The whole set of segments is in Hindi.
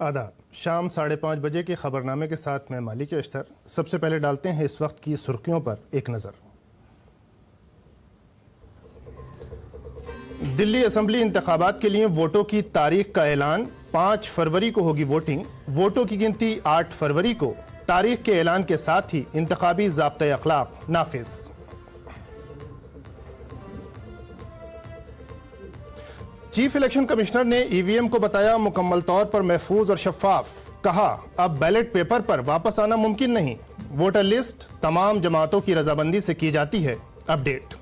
आदाब। शाम 5:30 बजे के खबरनामे के साथ मैं मालिक अख्तर। सबसे पहले डालते हैं इस वक्त की सुर्खियों पर एक नज़र। दिल्ली असेंबली इंतखाबात के लिए वोटों की तारीख का ऐलान। 5 फरवरी को होगी वोटिंग। वोटों की गिनती 8 फरवरी को। तारीख के ऐलान के साथ ही इंतखाबी ज़ाब्ता अखलाक नाफिज। चीफ इलेक्शन कमिश्नर ने ईवीएम को बताया मुकम्मल तौर पर महफूज और शफाफ। कहा अब बैलेट पेपर पर वापस आना मुमकिन नहीं। वोटर लिस्ट तमाम जमातों की रजामंदी से की जाती है अपडेट।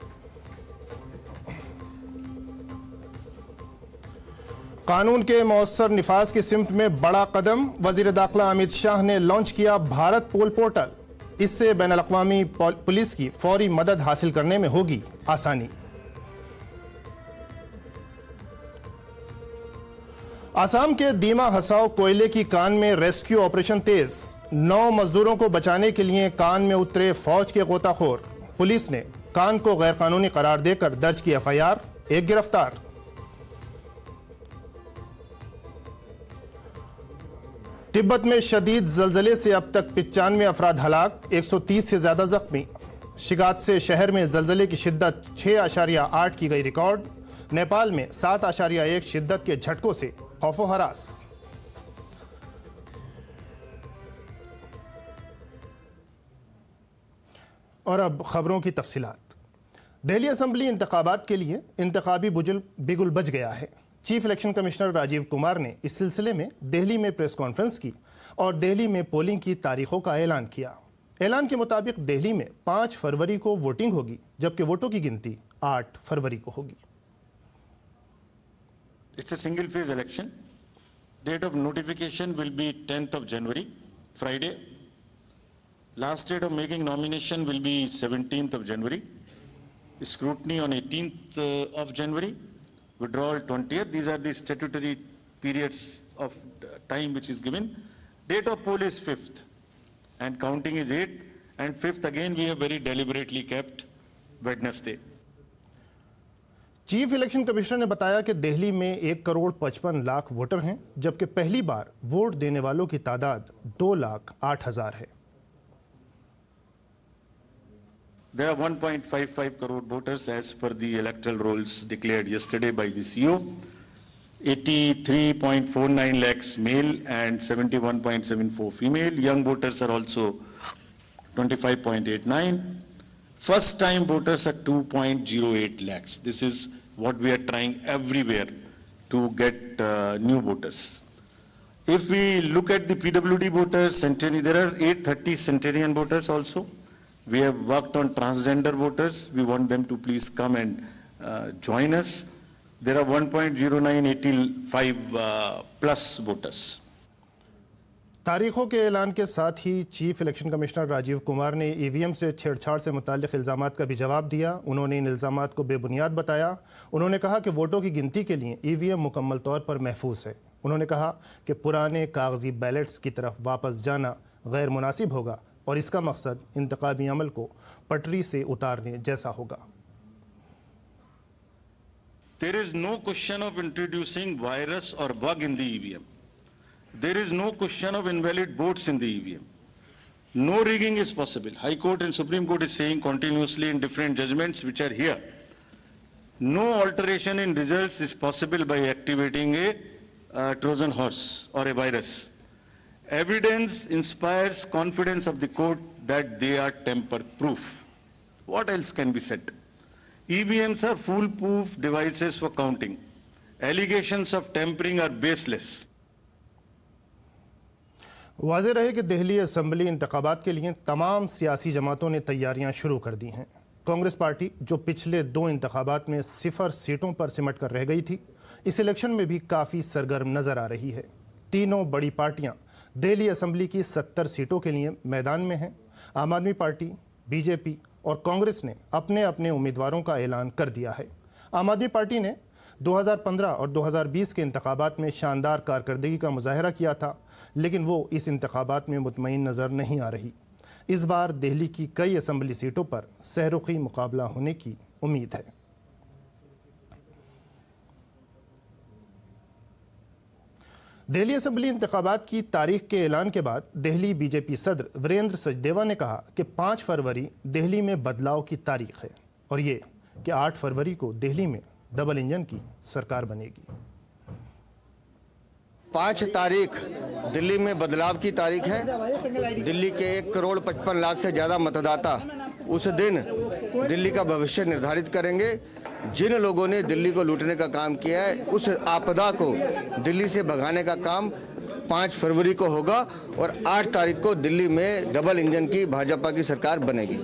कानून के मौसर निफाज की सिमत में बड़ा कदम। वजीर दाखिला अमित शाह ने लॉन्च किया भारत पोल पोर्टल। इससे बैनुल अक़वामी पुलिस की फौरी मदद हासिल करने में होगी आसानी। आसाम के दीमा हसाओ कोयले की कान में रेस्क्यू ऑपरेशन तेज। 9 मजदूरों को बचाने के लिए कान में उतरे फौज के गोताखोर। पुलिस ने कान को गैर कानूनी करार देकर दर्ज की एफआईआर। एक गिरफ्तार। तिब्बत में शदीद जलजले से अब तक 95 अफराद हलाक, 130 से ज्यादा जख्मी। शिगात से शहर में जलजले की शिद्दत 6.8 की गई रिकॉर्ड। नेपाल में 7.1 शिद्दत के झटकों से खौफो हरास। और अब खबरों की तफसीलात। दिल्ली असेंबली इंतखाबात के लिए इंतखाबी बिगुल बज गया है। Chief election commissioner Rajiv Kumar ने इस सिलसिले में दिल्ली में प्रेस कॉन्फ्रेंस की और दिल्ली में पोलिंग की तारीखों का ऐलान किया। ऐलान के मुताबिक दिल्ली में 5 फरवरी को वोटिंग होगी, जबकि वोटों की गिनती 8 फरवरी को होगी। It's a single phase election. Date of notification will be 10th of January, Friday. Last date of making nomination will be 17th of January. Scrutiny on 18th of January. Withdrawal 20th. These are the statutory periods of time which is given. Date of poll is 5th and counting is 8th, and 5th again we have very deliberately kept Wednesday. Chief election commissioner ने बताया कि दिल्ली में 1,55,00,000 वोटर हैं, जबकि पहली बार वोट देने वालों की तादाद 2,08,000 है। There are 1.55 crore voters as per the electoral rolls declared yesterday by the CO. 83.49 lakhs male and 71.74 female. Young voters are also 25.89. First time voters are 2.08 lakhs. This is what we are trying everywhere to get new voters. If we look at the PWD voters, there are 830 centenarian voters also. We have worked on transgender voters. We want them to please come and join us. There are 1.0985 plus voters. तारीखों के ऐलान के साथ ही chief election commissioner Rajiv Kumar ने ईवीएम से छेड़छाड़ से मुताल्लिक़ इल्ज़ामात का भी जवाब दिया। उन्होंने इन इल्ज़ामात को बेबुनियाद बताया। उन्होंने कहा कि वोटों की गिनती के लिए ईवीएम मुकम्मल तौर पर महफूज है। उन्होंने कहा कि पुराने कागजी बैलेट्स की तरफ वापस जाना गैर मुनासिब होगा और इसका मकसद इंतखाबी अमल को पटरी से उतारने जैसा होगा। There is no question of introducing virus or bug in the EVM. There is no question of invalid votes in the EVM. No rigging is possible. High Court and Supreme Court is saying continuously in different judgments which are here. No alteration in results is possible by activating a Trojan horse or a virus. Evidence inspires confidence of the court that they are tamper-proof. What else can be said? EVMs are foolproof devices for counting. Allegations of tampering are baseless. वाज़ेह रहे कि दिल्ली असेंबली इंतखाबात के लिए तमाम सियासी जमातों ने तैयारियां शुरू कर दी हैं। कांग्रेस पार्टी जो पिछले 2 इंतखाबात में 0 सीटों पर सिमट कर रह गई थी, इस इलेक्शन में भी काफ़ी सरगर्म नज़र आ रही है। तीनों बड़ी पार्टियां दिल्ली असेंबली की 70 सीटों के लिए मैदान में हैं। आम आदमी पार्टी, बीजेपी और कांग्रेस ने अपने अपने उम्मीदवारों का ऐलान कर दिया है। आम आदमी पार्टी ने 2015 और 2020 के इंतखाबात में शानदार कारकर्दगी का मुजाहरा किया था, लेकिन वो इस इंतखाबात में मुतमईन नज़र नहीं आ रही। इस बार दिल्ली की कई असेंबली सीटों पर सहरुखी मुकाबला होने की उम्मीद है। दिल्ली असेंबली इंतखाबात की तारीख के ऐलान के बाद दिल्ली बीजेपी सदर वीरेंद्र सचदेवा ने कहा कि 5 फरवरी दिल्ली में बदलाव की तारीख है और ये कि 8 फरवरी को दिल्ली में डबल इंजन की सरकार बनेगी। 5 तारीख दिल्ली में बदलाव की तारीख है। दिल्ली के 1,55,00,000 से ज़्यादा मतदाता उस दिन दिल्ली का भविष्य निर्धारित करेंगे। जिन लोगों ने दिल्ली को लूटने का काम किया है, उस आपदा को दिल्ली से भगाने का काम 5 फरवरी को होगा और 8 तारीख को दिल्ली में डबल इंजन की भाजपा की सरकार बनेगी।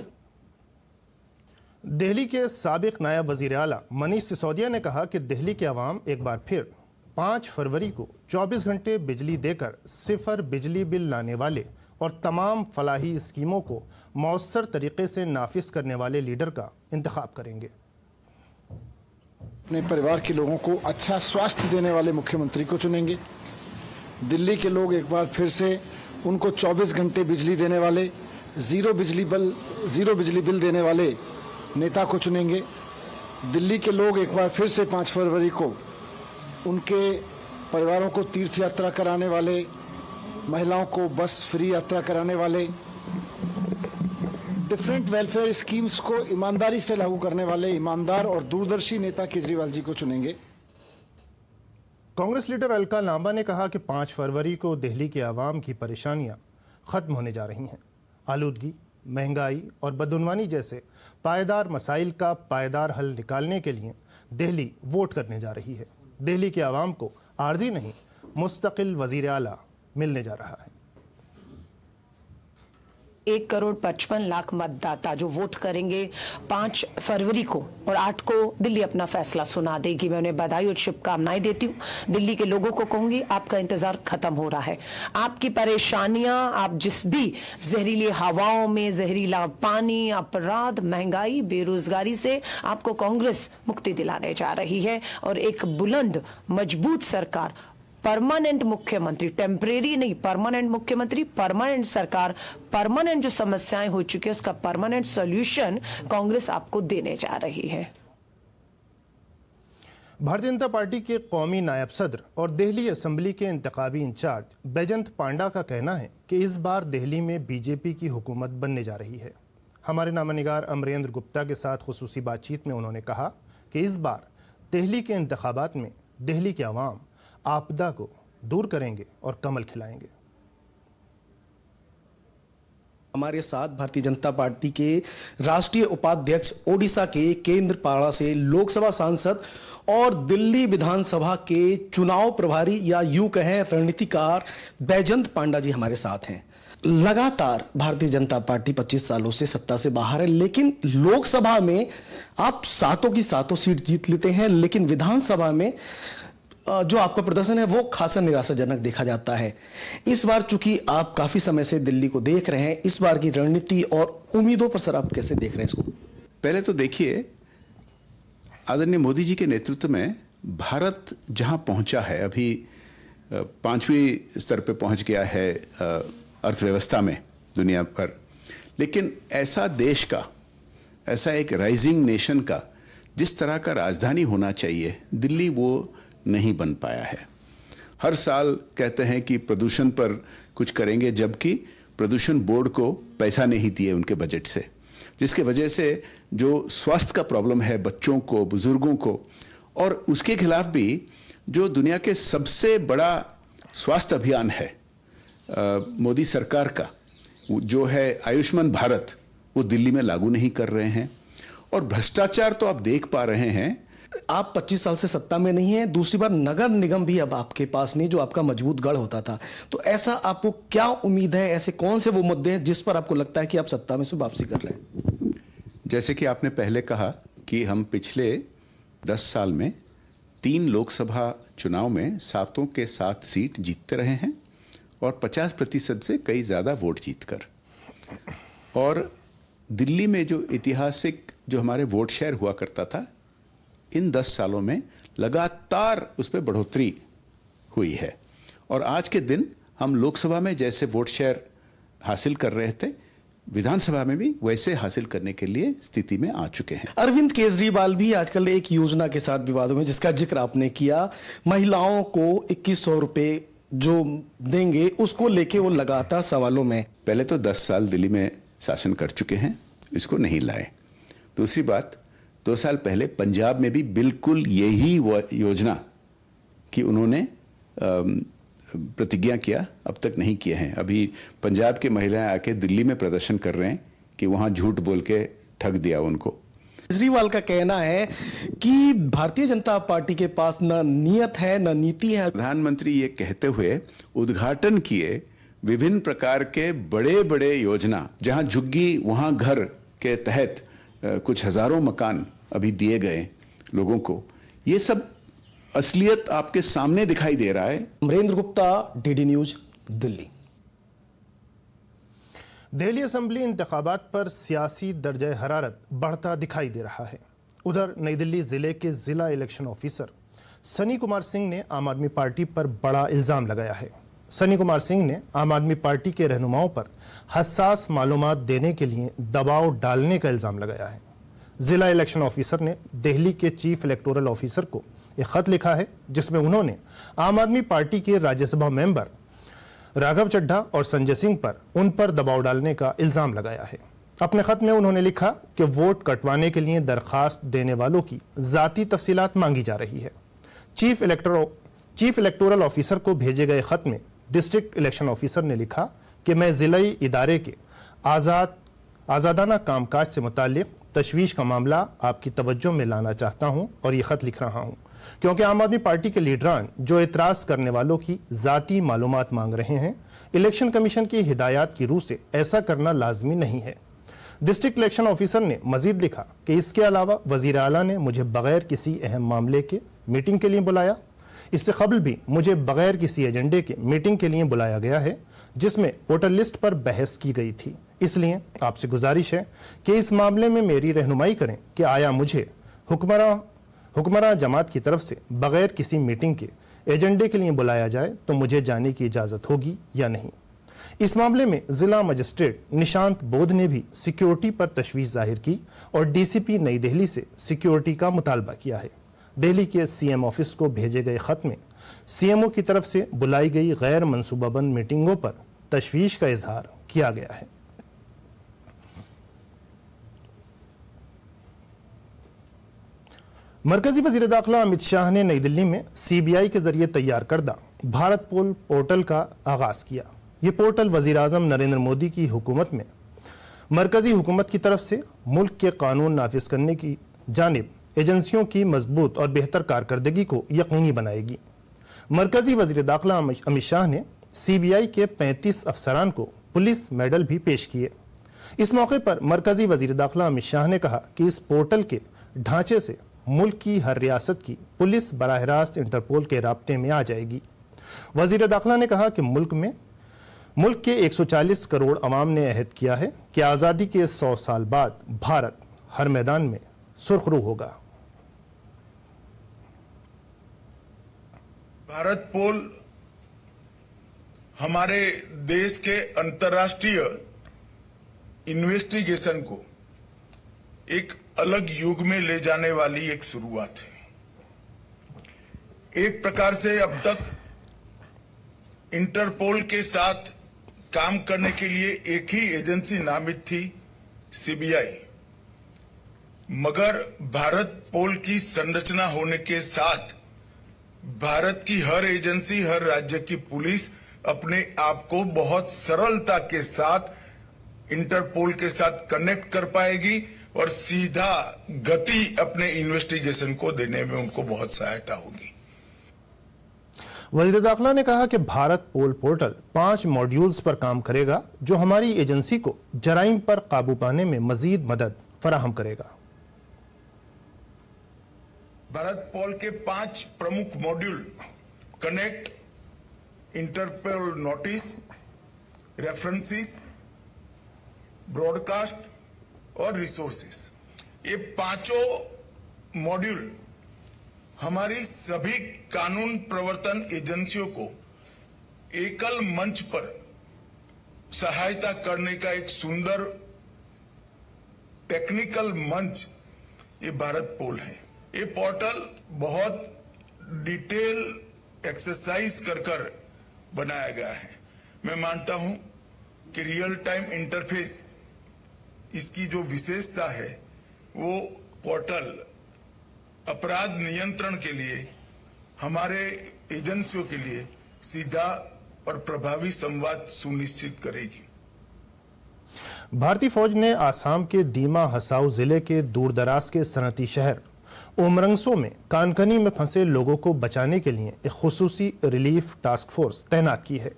दिल्ली के साबिक नायब वजीर आला मनीष सिसोदिया ने कहा कि दिल्ली के अवाम एक बार फिर 5 फरवरी को 24 घंटे बिजली देकर 0 बिजली बिल लाने वाले और तमाम फलाही स्कीमों को मौसर तरीके से नाफिज करने वाले लीडर का इंतखाब करेंगे। अपने परिवार के लोगों को अच्छा स्वास्थ्य देने वाले मुख्यमंत्री को चुनेंगे। दिल्ली के लोग एक बार फिर से उनको 24 घंटे बिजली देने वाले, जीरो बिजली बिल देने वाले नेता को चुनेंगे। दिल्ली के लोग एक बार फिर से 5 फरवरी को उनके परिवारों को तीर्थ यात्रा कराने वाले, महिलाओं को बस फ्री यात्रा कराने वाले, डिफरेंट वेलफेयर स्कीम्स को ईमानदारी से लागू करने वाले ईमानदार और दूरदर्शी नेता केजरीवाल जी को चुनेंगे। कांग्रेस लीडर अलका लांबा ने कहा कि 5 फरवरी को दिल्ली के आवाम की परेशानियां खत्म होने जा रही हैं। आलूदगी, महंगाई और बदउनवानी जैसे पायदार मसाइल का पायदार हल निकालने के लिए दिल्ली वोट करने जा रही है। दिल्ली के आवाम को आर्जी नहीं, मुस्तकिल वजीर आला मिलने जा रहा है। 1,55,00,000 मतदाता जो वोट करेंगे 5 फरवरी को और 8 को दिल्ली अपना फैसला सुना देगी। मैं उन्हें बधाई और शुभकामनाएं देती हूं। दिल्ली के लोगों को कहूंगी, आपका इंतजार खत्म हो रहा है। आपकी परेशानियां, आप जिस भी जहरीली हवाओं में, जहरीला पानी, अपराध, महंगाई, बेरोजगारी से आपको कांग्रेस मुक्ति दिलाने जा रही है और एक बुलंद मजबूत सरकार, परमानेंट मुख्यमंत्री, टेम्परेरी नहीं, परमानेंट मुख्यमंत्री, परमानेंट सरकार, परमानेंट जो समस्याएं हो चुकी है उसका परमानेंट सॉल्यूशन कांग्रेस आपको देने जा रही है। भारतीय जनता पार्टी के कौमी नायब सदर और दिल्ली असेंबली के इंतखाबी इंचार्ज बैजंत पांडा का कहना है कि इस बार दिल्ली में बीजेपी की हुकूमत बनने जा रही है। हमारे नामनिगार अमरेंद्र गुप्ता के साथ खुसूसी बातचीत में उन्होंने कहा कि इस बार दिल्ली के इंतखाबात में दिल्ली के अवाम आपदा को दूर करेंगे और कमल खिलाएंगे। हमारे साथ भारतीय जनता पार्टी के राष्ट्रीय उपाध्यक्ष, ओडिशा के केंद्रपाड़ा से लोकसभा सांसद और दिल्ली विधानसभा के चुनाव प्रभारी या यूं कहें रणनीतिकार बैजंत पांडा जी हमारे साथ हैं। लगातार भारतीय जनता पार्टी 25 सालों से सत्ता से बाहर है, लेकिन लोकसभा में आप 7 की 7 सीट जीत लेते हैं, लेकिन विधानसभा में जो आपका प्रदर्शन है वो खासा निराशाजनक देखा जाता है। इस बार चूंकि आप काफी समय से दिल्ली को देख रहे हैं, इस बार की रणनीति और उम्मीदों पर सर आप कैसे देख रहे हैं इसको? पहले तो देखिए, आदरणीय मोदी जी के नेतृत्व में भारत जहां पहुंचा है, अभी 5वीं स्तर पे पहुंच गया है अर्थव्यवस्था में दुनिया पर, लेकिन ऐसा देश का, ऐसा एक राइजिंग नेशन का जिस तरह का राजधानी होना चाहिए, दिल्ली वो नहीं बन पाया है। हर साल कहते हैं कि प्रदूषण पर कुछ करेंगे, जबकि प्रदूषण बोर्ड को पैसा नहीं दिए उनके बजट से, जिसके वजह से जो स्वास्थ्य का प्रॉब्लम है बच्चों को, बुजुर्गों को, और उसके खिलाफ भी जो दुनिया के सबसे बड़ा स्वास्थ्य अभियान है मोदी सरकार का, जो है आयुष्मान भारत, वो दिल्ली में लागू नहीं कर रहे हैं। और भ्रष्टाचार तो आप देख पा रहे हैं। आप 25 साल से सत्ता में नहीं है, दूसरी बार नगर निगम भी अब आपके पास नहीं, जो आपका मजबूत गढ़ होता था। तो ऐसा आपको क्या उम्मीद है, ऐसे कौन से वो मुद्दे हैं जिस पर आपको लगता है कि आप सत्ता में से वापसी कर रहे हैं? जैसे कि आपने पहले कहा कि हम पिछले 10 साल में 3 लोकसभा चुनाव में 7 के 7 सीट जीतते रहे हैं और 50% से कई ज्यादा वोट जीतकर। और दिल्ली में जो ऐतिहासिक जो हमारे वोट शेयर हुआ करता था, इन 10 सालों में लगातार उस पर बढ़ोतरी हुई है। और आज के दिन हम लोकसभा में जैसे वोट शेयर हासिल कर रहे थे, विधानसभा में भी वैसे हासिल करने के लिए स्थिति में आ चुके हैं। अरविंद केजरीवाल भी आजकल एक योजना के साथ विवादों में, जिसका जिक्र आपने किया, महिलाओं को 2100 रुपए जो देंगे उसको लेके वो लगातार सवालों में। पहले तो 10 साल दिल्ली में शासन कर चुके हैं, इसको नहीं लाए। दूसरी बात, 2 साल पहले पंजाब में भी बिल्कुल यही योजना कि उन्होंने प्रतिज्ञा किया, अब तक नहीं किए हैं। अभी पंजाब की महिलाएं आके दिल्ली में प्रदर्शन कर रहे हैं कि वहां झूठ बोल के ठग दिया उनको। केजरीवाल का कहना है कि भारतीय जनता पार्टी के पास न नियत है न नीति है। प्रधानमंत्री ये कहते हुए उद्घाटन किए विभिन्न प्रकार के बड़े बड़े योजना, जहां झुग्गी वहां घर के तहत कुछ हजारों मकान अभी दिए गए लोगों को, ये सब असलियत आपके सामने दिखाई दे रहा है। Amarendra Gupta, DD news, Delhi. Delhi assembly इंतखाबात पर सियासी दर्जा हरारत बढ़ता दिखाई दे रहा है। उधर नई दिल्ली जिले के जिला इलेक्शन ऑफिसर सनी कुमार सिंह ने आम आदमी पार्टी पर बड़ा इल्जाम लगाया है। सनी कुमार सिंह ने आम आदमी पार्टी के रहनुमाओं पर हसास मालूमात देने के लिए दबाव डालने का इल्जाम लगाया है। जिला इलेक्शन ऑफिसर ने दिल्ली के चीफ इलेक्टोरल ऑफिसर को एक खत लिखा है, जिसमें उन्होंने आम आदमी पार्टी के राज्यसभा मेंबर राघव चड्ढा और संजय सिंह पर उन पर दबाव डालने का इल्जाम लगाया है। अपने खत में उन्होंने लिखा कि वोट कटवाने के लिए दरखास्त देने वालों की जाती तफसीलात मांगी जा रही है। चीफ इलेक्टोरल ऑफिसर को भेजे गए खत में डिस्ट्रिक्ट इलेक्शन ऑफिसर ने लिखा कि मैं जिलाई इदारे के आज़ादाना कामकाज से मुताल्लिक तशवीश का मामला आपकी तवज्जो में लाना चाहता हूं और ये खत लिख रहा हूं, क्योंकि आम आदमी पार्टी के लीडरान जो एतराज़ करने वालों की ज़ाती मालूमात मांग रहे हैं, इलेक्शन कमीशन की हिदायत की रूह से ऐसा करना लाजमी नहीं है। डिस्ट्रिक्ट इलेक्शन ऑफिसर ने मजीद लिखा कि इसके अलावा वज़ीर आला ने मुझे बगैर किसी अहम मामले के मीटिंग के लिए बुलाया। इससे कबल भी मुझे बगैर किसी एजेंडे के मीटिंग के लिए बुलाया गया है, जिसमें वोटर लिस्ट पर बहस की गई थी। इसलिए आपसे गुजारिश है कि इस मामले में मेरी रहनुमाई करें कि आया मुझे हुक्मरान जमात की तरफ से बगैर किसी मीटिंग के एजेंडे के लिए बुलाया जाए तो मुझे जाने की इजाज़त होगी या नहीं। इस मामले में जिला मजिस्ट्रेट निशांत बोध ने भी सिक्योरिटी पर तशवीश जाहिर की और डीसीपी नई दिल्ली से सिक्योरिटी का मुतालबा किया है। दिल्ली के सीएम ऑफिस को भेजे गए खत में सीएमओ की तरफ से बुलाई गई गैर मनसूबाबंद मीटिंगों पर तशवीश का इजहार किया गया है। मरकजी वजीर दाखिला अमित शाह ने नई दिल्ली में सीबीआई के जरिए तैयार करदा भारत पोल पोर्टल का आगाज किया। ये पोर्टल वजीर आजम नरेंद्र मोदी की हुकूमत में मरकजी हुकूमत की तरफ से मुल्क के कानून नाफिज करने की जानिब एजेंसियों की मजबूत और बेहतर कारकर्दगी को यकीनी बनाएगी। मरकजी वजीर दाखिला अमित शाह ने सीबीआई के 35 अफसरान को पुलिस मेडल भी पेश किए। इस मौके पर मरकजी वजीर दाखिला अमित शाह ने कहा कि इस पोर्टल के ढांचे से मुल्क की हर रियासत की पुलिस बराह रास्त इंटरपोल के राब्ते में आ जाएगी। वजीर दाखिला ने कहा कि मुल्क के 140 करोड़ अवाम ने अहद किया है कि आज़ादी के 100 साल बाद भारत हर मैदान में सुरखरू होगा। भारत पोल हमारे देश के अंतर्राष्ट्रीय इन्वेस्टिगेशन को एक अलग युग में ले जाने वाली एक शुरुआत है। एक प्रकार से अब तक इंटरपोल के साथ काम करने के लिए एक ही एजेंसी नामित थी, सीबीआई। मगर भारत पोल की संरचना होने के साथ भारत की हर एजेंसी, हर राज्य की पुलिस अपने आप को बहुत सरलता के साथ इंटरपोल के साथ कनेक्ट कर पाएगी और सीधा गति अपने इन्वेस्टिगेशन को देने में उनको बहुत सहायता होगी। वजीर दाखिला ने कहा कि भारत पोल पोर्टल 5 मॉड्यूल्स पर काम करेगा, जो हमारी एजेंसी को जराइम पर काबू पाने में मजीद मदद फराहम करेगा। भारत पोल के 5 प्रमुख module connect, Interpol notice, references, broadcast और रिसोर्सेस, ये पांचों मॉड्यूल हमारी सभी कानून प्रवर्तन एजेंसियों को एकल मंच पर सहायता करने का एक सुंदर टेक्निकल मंच ये भारत पोल है। ये पोर्टल बहुत डिटेल एक्सरसाइज कर बनाया गया है। मैं मानता हूं कि रियल टाइम इंटरफेस इसकी जो विशेषता है वो पोर्टल अपराध नियंत्रण के लिए हमारे एजेंसियों के लिए सीधा और प्रभावी संवाद सुनिश्चित करेगी। भारतीय फौज ने आसाम के दीमा हसाऊ जिले के दूरदराज के सनती शहर उमरंगसो में कानकनी में फंसे लोगों को बचाने के लिए एक खुसूसी रिलीफ टास्क फोर्स तैनात की है।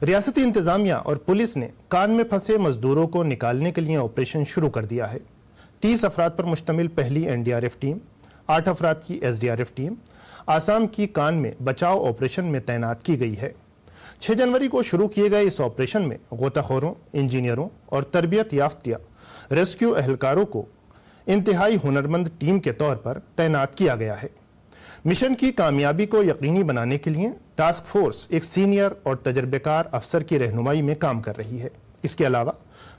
रियासती इंतजामिया और पुलिस ने कान में फंसे मजदूरों को निकालने के लिए ऑपरेशन शुरू कर दिया है। 30 अफराद पर मुश्तमिल पहली एनडीआरएफ टीम, 8 अफराद की एसडीआरएफ टीम आसाम की कान में बचाव ऑपरेशन में तैनात की गई है। 6 जनवरी को शुरू किए गए इस ऑपरेशन में गोताखोरों, इंजीनियरों और तरबियत याफ्ता रेस्क्यू एहलकारों को इंतहाई हुनरमंद टीम के तौर पर तैनात किया गया है। मिशन की कामयाबी को यकीनी बनाने के लिए टास्क फोर्स एक सीनियर और तजर्बेकार अफसर की रहनुमाई में काम कर रही है। इसके अलावा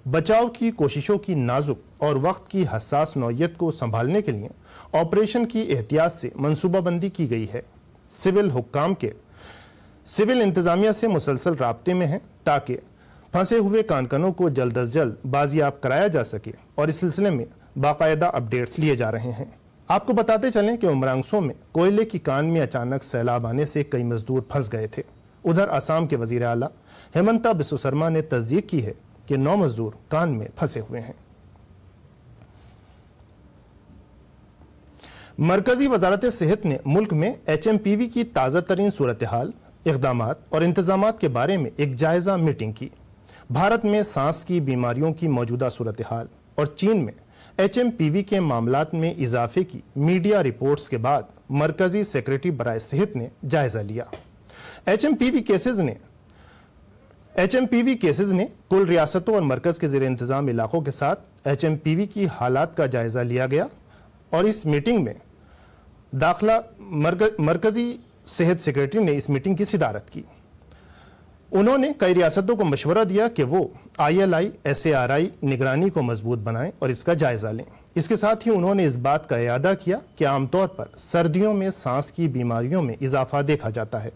बचाव की कोशिशों की नाजुक और वक्त की हसास नौयत को संभालने के लिए ऑपरेशन की एहतियात से मंसूबाबंदी की गई है। सिविल हुक्काम के सिविल इंतजामिया से मुसलसल राब्ते में हैं ताकि फंसे हुए कानकनों को जल्द अज जल्द बाजियाब कराया जा सके और इस सिलसिले में बाकायदा अपडेट्स लिए जा रहे हैं। आपको बताते चलें कि उमरांगसो में कोयले की कान में अचानक सैलाब आने से कई मजदूर फंस गए थे। उधर असम के वजीर आला हेमंता बिस्व शर्मा ने तस्दीक की है कि 9 मजदूर कान में फंसे हुए हैं। मरकजी वजारत सेहत ने मुल्क में HMPV की ताज़ा तरीन सूरत हाल, इक़दामात और इंतजामात के बारे में एक जायजा मीटिंग की। भारत में सांस की बीमारियों की मौजूदा सूरत हाल और चीन में HMPV के मामलात में इजाफे की मीडिया रिपोर्ट्स के बाद मरकजी सेक्रेटरी बराए सेहत ने जायजा लिया। HMPV केसेस ने कुल रियासतों और मरकज के ज़ेर इंतजाम इलाकों के साथ HMPV की हालात का जायजा लिया गया और इस मीटिंग में दाखिला मरकजी सेहत सेक्रेटरी ने इस मीटिंग की सिदारत की। उन्होंने कई रियासतों को मशवरा दिया कि वो ILI SARI निगरानी को मजबूत बनाएं और इसका जायजा लें। इसके साथ ही उन्होंने इस बात का इयादा किया कि आमतौर पर सर्दियों में सांस की बीमारियों में इजाफा देखा जाता है।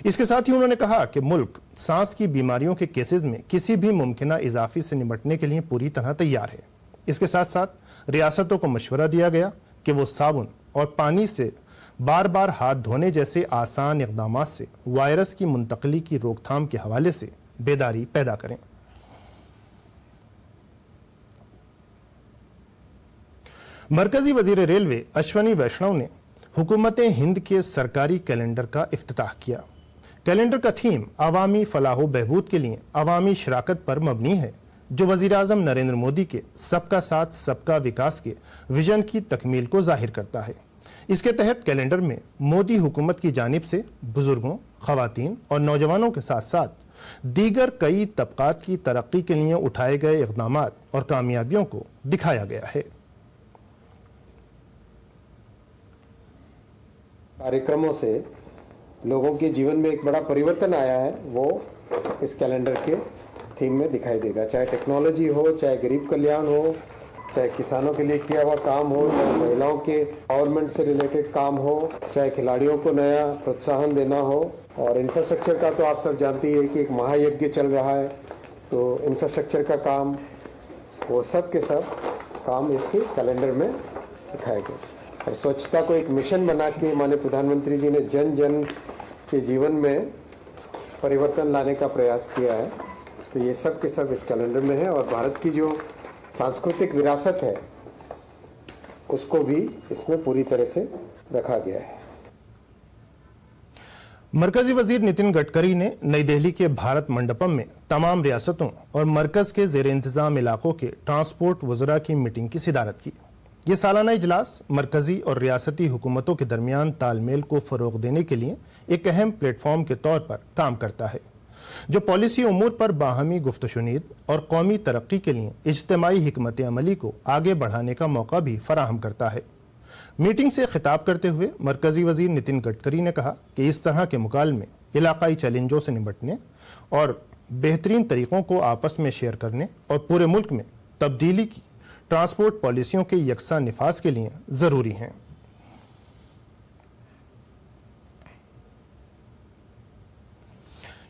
इसके साथ ही उन्होंने कहा कि मुल्क सांस की बीमारियों के केसेस में किसी भी मुमकिना इजाफे से निपटने के लिए पूरी तरह तैयार है। इसके साथ साथ रियासतों को मशवरा दिया गया कि वो साबुन और पानी से बार बार हाथ धोने जैसे आसान इक़दामात से वायरस की मुंतकली की रोकथाम के हवाले से बेदारी पैदा करें। मरकजी वजीर रेलवे अश्वनी वैष्णव ने हुकूमत हिंद के सरकारी कैलेंडर का इफ्तिताह किया। कैलेंडर का थीम अवामी फलाह बहबूद के लिए अवामी शराकत पर मबनी है, जो वजीर आज़म नरेंद्र मोदी के सबका साथ सबका विकास के विजन की तकमील को जाहिर करता है। इसके तहत कैलेंडर में मोदी हुकूमत की जानिब से बुजुर्गों, खवातीन और नौजवानों के साथ साथ दीगर कई तबकात की तरक्की के लिए उठाए गए इक़दामात और कामयाबियों को दिखाया गया है। कार्यक्रमों से लोगों के जीवन में एक बड़ा परिवर्तन आया है, वो इस कैलेंडर के थीम में दिखाई देगा। चाहे टेक्नोलॉजी हो, चाहे गरीब कल्याण हो, चाहे किसानों के लिए किया हुआ काम हो, चाहे महिलाओं के गवर्नमेंट से रिलेटेड काम हो, चाहे खिलाड़ियों को नया प्रोत्साहन देना हो। और इंफ्रास्ट्रक्चर का तो आप सब जानते ही है कि एक महायज्ञ चल रहा है, तो इंफ्रास्ट्रक्चर का काम, वो सब के सब काम इस कैलेंडर में दिखाए गए। और स्वच्छता को एक मिशन बना के माननीय प्रधानमंत्री जी ने जन जन के जीवन में परिवर्तन लाने का प्रयास किया है। तो ये सब के सब इस कैलेंडर में है और भारत की जो सांस्कृतिक विरासत है उसको भी इसमें पूरी तरह से रखा गया है। मरकजी वजीर नितिन गडकरी ने नई दिल्ली के भारत मंडपम में तमाम रियासतों और मरकज के जेर इंतजाम इलाकों के ट्रांसपोर्ट वज़रा की मीटिंग की सिदारत की। ये सालाना इजलास मरकजी और रियासती हुकूमतों के दरमियान तालमेल को फ़रोग देने के लिए एक अहम प्लेटफॉर्म के तौर पर काम करता है, जो पॉलिसी उमूर पर बाहमी गुफ्तशुनीद और कौमी तरक्की के लिए इज्तिमाई हिकमत अमली को आगे बढ़ाने का मौका भी फराहम करता है। मीटिंग से खिताब करते हुए मरकजी वजीर नितिन गडकरी ने कहा कि इस तरह के मुकालमे इलाकाई चैलेंजों से निपटने और बेहतरीन तरीक़ों को आपस में शेयर करने और पूरे मुल्क में तब्दीली की ट्रांसपोर्ट पॉलिसियों के यकसा निफाज के लिए ज़रूरी हैं।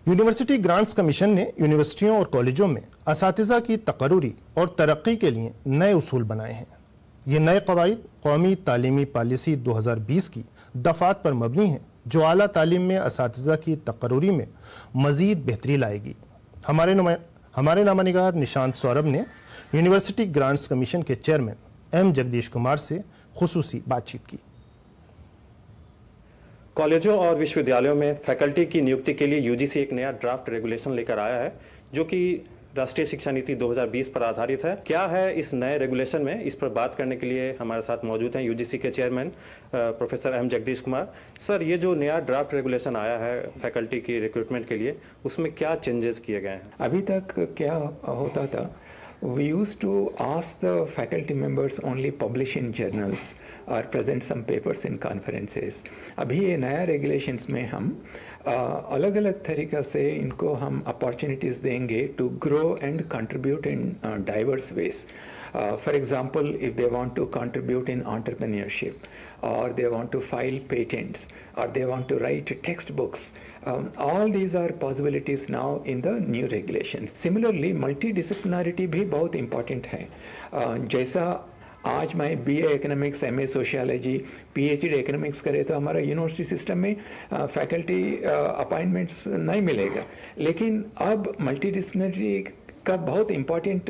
यूनिवर्सिटी ग्रांट्स कमीशन ने यूनिवर्सिटियों और कॉलेजों में असातिज़ा की तकर्रुरी और तरक्की के लिए नए उसूल बनाए हैं। ये नए कवायद कौमी तालीमी पॉलिसी 2020 की दफात पर मबनी हैं, जो आला तालीम में असातिज़ा की तकर्रुरी में मज़ीद बेहतरी लाएगी। हमारे नामानिगार निशांत सौरभ ने यूनिवर्सिटी ग्रांट्स कमीशन के चेयरमैन एम जगदीश कुमार से खुसूसी बातचीत की। कॉलेजों और विश्वविद्यालयों में फैकल्टी की नियुक्ति के लिए यूजीसी एक नया ड्राफ्ट रेगुलेशन लेकर आया है, जो कि राष्ट्रीय शिक्षा नीति 2020 पर आधारित है। क्या है इस नए रेगुलेशन में, इस पर बात करने के लिए हमारे साथ मौजूद हैं यूजीसी के chairman professor M Jagadish Kumar. Sir, ये जो नया ड्राफ्ट रेगुलेशन आया है फैकल्टी की रिक्रूटमेंट के लिए, उसमें क्या चेंजेस किए गए हैं? अभी तक क्या होता था, we used to ask the faculty members only publish in journals or present some papers in conferences. अभी ये नया regulations में हम अलग अलग तरीक़ा से इनको हम opportunities देंगे to grow and contribute in diverse ways. For example, if they want to contribute in entrepreneurship, or they want to file patents, or they want to write textbooks, all these are possibilities now in the new regulation. Similarly, multidisciplinarity भी बहुत important है। जैसा आज मैं BA economics, MA sociology, PhD economics करे तो हमारा यूनिवर्सिटी सिस्टम में फैकल्टी अपॉइंटमेंट्स नहीं मिलेगा, लेकिन अब मल्टीडिसिप्लिनरी का बहुत इम्पॉर्टेंट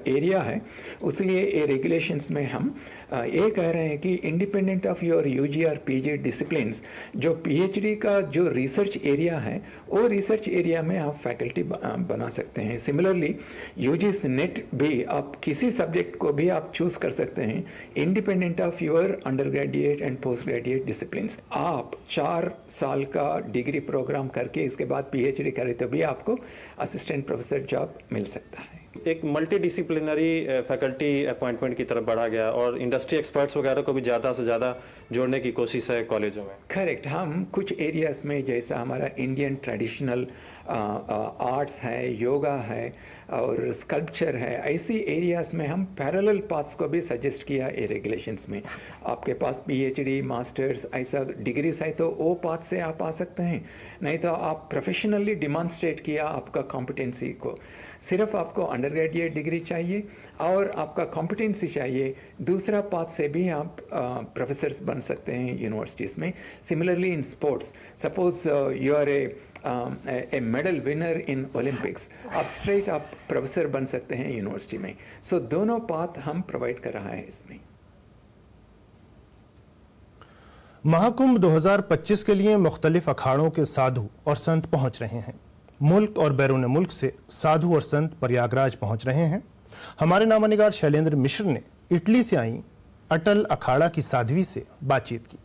एरिया है। उसलिए ये रेगुलेशंस में हम ये कह रहे हैं कि इंडिपेंडेंट ऑफ योर यूजी और पीजी डिसिप्लिन्स, जो पीएचडी का जो रिसर्च एरिया है, वो रिसर्च एरिया में आप फैकल्टी बना सकते हैं। सिमिलरली यूजीसी नेट भी आप किसी सब्जेक्ट को भी आप चूज कर सकते हैं, independent of your under graduate and post graduate disciplines. आप 4 साल का डिग्री प्रोग्राम करके इसके बाद पीएचडी करें तो भी आपको असिस्टेंट प्रोफेसर जॉब मिल सकता है। एक मल्टी डिसिप्लिनरी फैकल्टी अपॉइंटमेंट की तरफ बढ़ा गया और इंडस्ट्री एक्सपर्ट्स वगैरह को भी ज़्यादा से ज़्यादा जोड़ने की कोशिश है कॉलेजों में। करेक्ट। हम कुछ एरियाज में, जैसा हमारा इंडियन ट्रेडिशनल आर्ट्स है, योगा है और स्कल्पचर है, ऐसी एरियाज में हम पैरेलल पाथ्स को भी सजेस्ट किया ए रेगुलेशंस में। आपके पास पीएचडी, मास्टर्स ऐसा डिग्रीज है तो वो पाथ से आप आ सकते हैं, नहीं तो आप प्रोफेशनली डिमॉन्स्ट्रेट किया आपका कॉम्पिटेंसी को। सिर्फ आपको अंडर ग्रेजुएट डिग्री चाहिए और आपका कॉम्पिटेंसी चाहिए, दूसरा पाथ से भी आप प्रोफेसर्स बन सकते हैं यूनिवर्सिटीज़ में। Similarly in sports, suppose you are a medal winner in Olympics, आप स्ट्रेट आप प्रोफेसर बन सकते हैं यूनिवर्सिटी में। सो दोनों पाथ हम प्रोवाइड कर रहा है इसमें। महाकुंभ 2025 के लिए मुख्तलिफ अखाड़ों के साधु और संत पहुंच रहे हैं। मुल्क और बैरून मुल्क से साधु और संत प्रयागराज पहुंच रहे हैं। हमारे नामानिगार शैलेंद्र मिश्र ने इटली से आई अटल अखाड़ा की साध्वी से बातचीत की।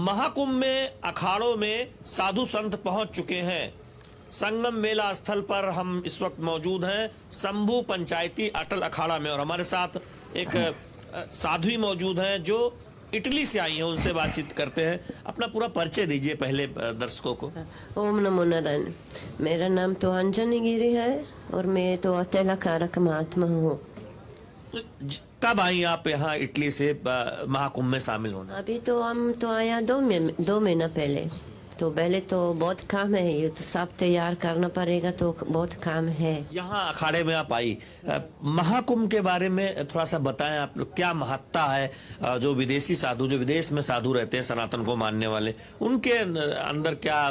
महाकुंभ में अखाड़ों में साधु संत पहुंच चुके हैं। संगम मेला स्थल पर हम इस वक्त मौजूद हैं, शंभू पंचायती अटल अखाड़ा में, और हमारे साथ एक साध्वी मौजूद हैं जो इटली से आई हैं। उनसे बातचीत करते हैं। अपना पूरा परिचय दीजिए पहले दर्शकों को। ओम नमो नारायण। मेरा नाम तो अंजनी गिरी है और मैं तो अतल अखाड़ा का महात्मा हूँ। कब आई आप यहाँ इटली से महाकुंभ में शामिल होना? अभी तो हम तो आया 2 महीना पहले। तो पहले तो बहुत काम है, ये तो सब तैयार करना पड़ेगा, तो बहुत काम है। यहाँ अखाड़े में आप आई, महाकुंभ के बारे में थोड़ा सा बताएं आप, क्या महत्ता है? जो विदेशी साधु, जो विदेश में साधु रहते हैं सनातन को मानने वाले, उनके अंदर क्या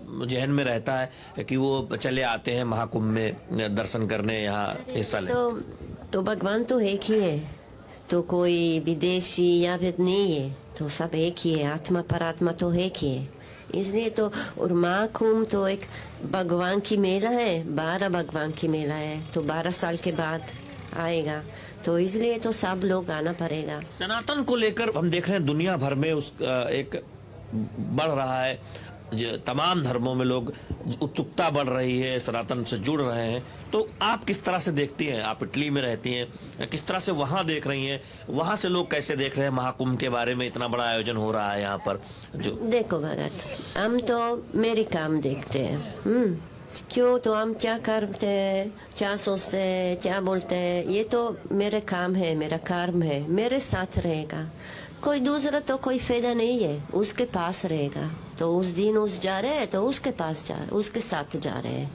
जहन में रहता है कि वो चले आते हैं महाकुंभ में दर्शन करने, यहाँ हिस्सा लें? तो भगवान तो एक ही है, तो कोई विदेशी या फिर नहीं है, तो सब एक ही है, आत्मा परात्मा तो एक ही है। इसलिए तो, और महाकुंभ तो एक भगवान की मेला है, 12 भगवान की मेला है, तो 12 साल के बाद आएगा, तो इसलिए तो सब लोग आना पड़ेगा। सनातन को लेकर हम देख रहे हैं दुनिया भर में उस एक बढ़ रहा है, तमाम धर्मों में लोग उत्सुकता बढ़ रही है, सनातन से जुड़ रहे हैं। तो आप किस तरह से देखती हैं? आप इटली में रहती हैं, किस तरह से वहाँ देख रही हैं? वहाँ से लोग कैसे देख रहे हैं महाकुंभ के बारे में? इतना बड़ा आयोजन हो रहा है यहाँ पर। जो देखो भगत, हम तो मेरे काम देखते हैं, क्यों, तो हम क्या करते हैं, क्या सोचते हैं, क्या बोलते हैं, ये तो मेरे काम है, मेरा कर्म है, मेरे साथ रहेगा। कोई दूसरा तो कोई फायदा नहीं है, उसके पास रहेगा तो उस दिन उस जा रहे हैं तो उसके पास उसके साथ जा रहे हैं।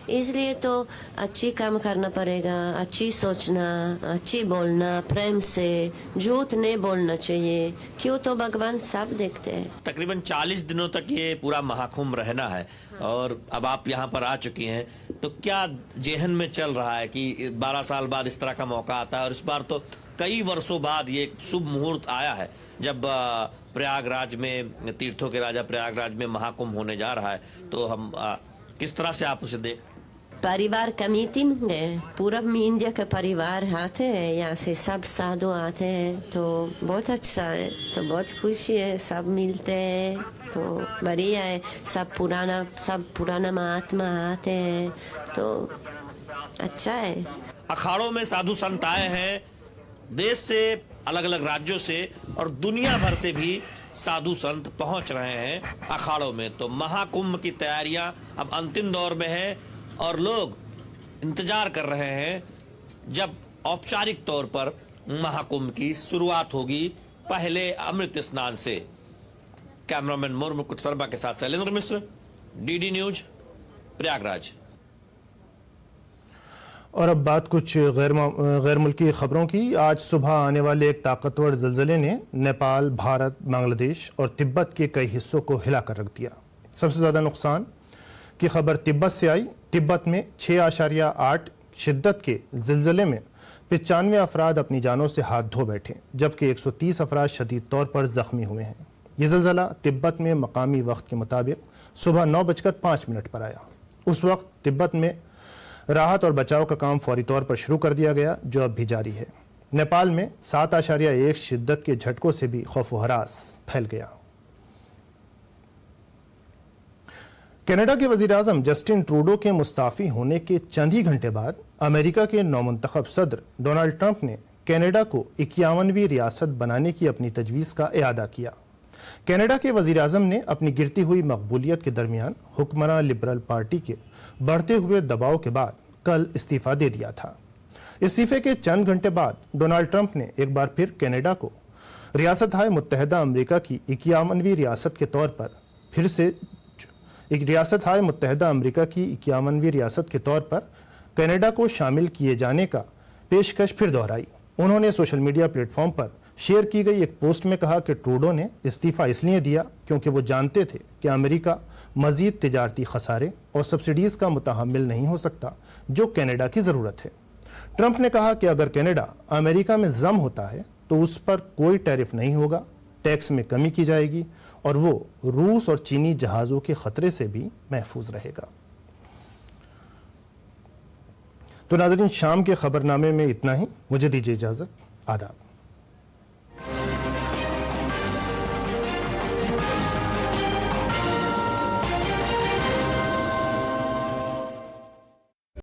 इसलिए तो अच्छी काम करना पड़ेगा, अच्छी सोचना, अच्छी बोलना, प्रेम से, झूठ नहीं बोलना चाहिए। क्यों तो भगवान सब देखते हैं। तकरीबन 40 दिनों तक ये पूरा महाकुंभ रहना है और अब आप यहाँ पर आ चुकी हैं, तो क्या जेहन में चल रहा है कि 12 साल बाद इस तरह का मौका आता है और इस बार तो कई वर्षों बाद ये शुभ मुहूर्त आया है जब प्रयागराज में, तीर्थों के राजा प्रयागराज में महाकुंभ होने जा रहा है, तो हम किस तरह से आप उसे देख? परिवार का मीटिंग है, पूरा इंडिया का परिवार आते हैं, यहाँ से सब साधु आते हैं, तो बहुत अच्छा है, तो बहुत खुशी है, सब मिलते हैं, तो बढ़िया है। सब पुराना महात्मा आते हैं, तो अच्छा है। अखाड़ों में साधु संत आए हैं, देश से, अलग अलग राज्यों से और दुनिया भर से भी साधु संत पहुंच रहे हैं अखाड़ों में। तो महाकुंभ की तैयारियां अब अंतिम दौर में है और लोग इंतजार कर रहे हैं जब औपचारिक तौर पर महाकुंभ की शुरुआत होगी, पहले अमृत स्नान से। कैमरामैन मुकुट शर्मा के साथ शैलेंद्र मिश्र, डीडी न्यूज, प्रयागराज। और अब बात कुछ गैर मुल्की खबरों की। आज सुबह आने वाले एक ताकतवर ज़लज़ले ने नेपाल, भारत, बांग्लादेश और तिब्बत के कई हिस्सों को हिलाकर रख दिया। सबसे ज़्यादा नुकसान की खबर तिब्बत से आई। तिब्बत में 6.8 शिद्दत के ज़लज़ले में 95 अफराद अपनी जानों से हाथ धो बैठे, जबकि 130 अफराद शदीद तौर पर ज़ख्मी हुए हैं। ये ज़लज़ला तिब्बत में मकामी वक्त के मुताबिक सुबह 9:05 पर आया। उस वक्त तिब्बत में राहत और बचाव का काम फौरी तौर पर शुरू कर दिया गया, जो अब भी जारी है। नेपाल में 7.1 शिद्दत के झटकों से भी खौफ व हरास फैल गया। कनाडा के वज़ीर-ए-आज़म जस्टिन ट्रूडो के मुस्ताफ़ी होने के चंद ही घंटे बाद अमेरिका के नौमुंतखब सदर डोनाल्ड ट्रंप ने कनाडा को 51वीं रियासत बनाने की अपनी तजवीज़ का इआदा किया। कनाडा के वज़ीर-ए-आज़म ने अपनी गिरती हुई मकबूलियत के दरमियान हुक्मरान लिबरल पार्टी के बढ़ते हुए दबाव के बाद कल इस्तीफ़ा दे दिया था। इस्तीफे के चंद घंटे बाद डोनाल्ड ट्रंप ने एक बार फिर कनाडा को रियासत-ए मुत्तहिदा अमेरिका की 51वीं रियासत के तौर पर कनाडा को शामिल किए जाने का पेशकश फिर दोहराई। उन्होंने सोशल मीडिया प्लेटफॉर्म पर शेयर की गई एक पोस्ट में कहा कि ट्रूडो ने इस्तीफ़ा इसलिए दिया क्योंकि वो जानते थे कि अमेरिका मज़ीद तिजारती खसारे और सब्सिडीज़ का मुतहम्मिल नहीं हो सकता, जो कनाडा की ज़रूरत है। ट्रंप ने कहा कि अगर कनाडा अमेरिका में जम होता है तो उस पर कोई टैरिफ नहीं होगा, टैक्स में कमी की जाएगी और वो रूस और चीनी जहाज़ों के ख़तरे से भी महफूज रहेगा। तो नाज़रीन, शाम के खबरनामे में इतना ही। मुझे दीजिए इजाज़त। आदाब।